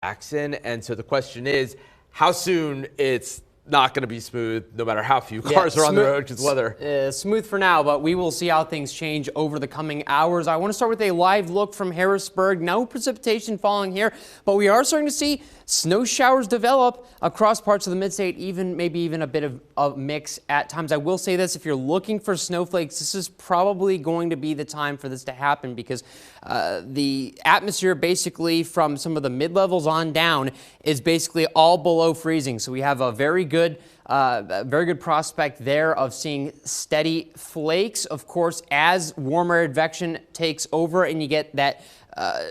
Jackson. And so the question is, how soon it's not going to be smooth, no matter how few cars are on the road because weather. Smooth for now, but we will see how things change over the coming hours. I want to start with a live look from Harrisburg. No precipitation falling here, but we are starting to see snow showers develop across parts of the mid-state, maybe even a bit of a mix at times. I will say this, if you're looking for snowflakes, this is probably going to be the time for this to happen because the atmosphere basically from some of the mid-levels on down is basically all below freezing. So we have a very good prospect there of seeing steady flakes. Of course, as warmer advection takes over and you get that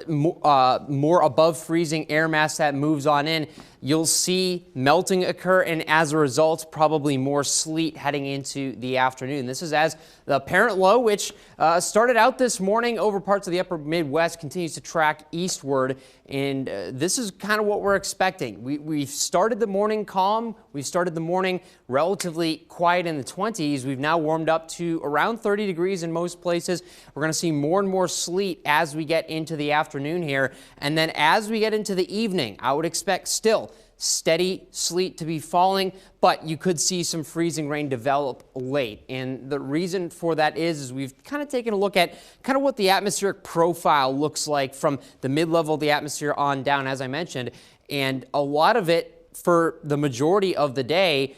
more above freezing air mass that moves on in, you'll see melting occur, and as a result, probably more sleet heading into the afternoon. This is as the apparent low, which started out this morning over parts of the upper Midwest, continues to track eastward, and this is kind of what we're expecting. We've started the morning calm. We've started the morning relatively quiet in the 20s. We've now warmed up to around 30 degrees in most places. We're going to see more and more sleet as we get into the afternoon here, and then as we get into the evening, I would expect still steady sleet to be falling, but you could see some freezing rain develop late. And the reason for that is we've kind of taken a look at kind of what the atmospheric profile looks like from the mid-level of the atmosphere on down, as I mentioned. And a lot of it for the majority of the day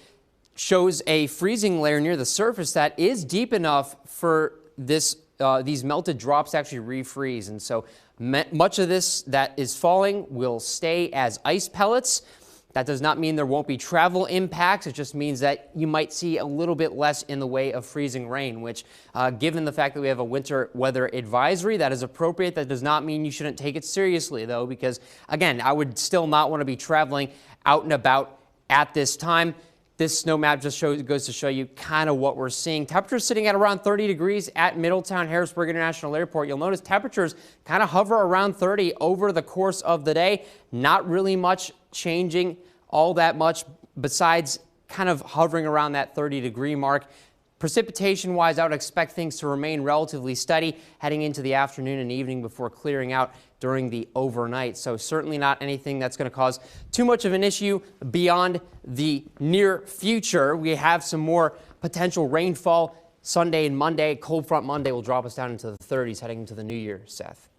shows a freezing layer near the surface that is deep enough for these melted drops to actually refreeze. And so much of this that is falling will stay as ice pellets. That does not mean there won't be travel impacts. It just means that you might see a little bit less in the way of freezing rain, which, given the fact that we have a winter weather advisory, that is appropriate. That does not mean you shouldn't take it seriously, though, because, again, I would still not want to be traveling out and about at this time. This snow map just goes to show you kind of what we're seeing. Temperatures sitting at around 30 degrees at Middletown Harrisburg International Airport. You'll notice temperatures kind of hover around 30 over the course of the day. Not really much changing all that much besides kind of hovering around that 30-degree mark. Precipitation-wise, I would expect things to remain relatively steady heading into the afternoon and evening before clearing out during the overnight. So certainly not anything that's going to cause too much of an issue beyond the near future. We have some more potential rainfall Sunday and Monday. Cold front Monday will drop us down into the 30s heading into the new year, Seth.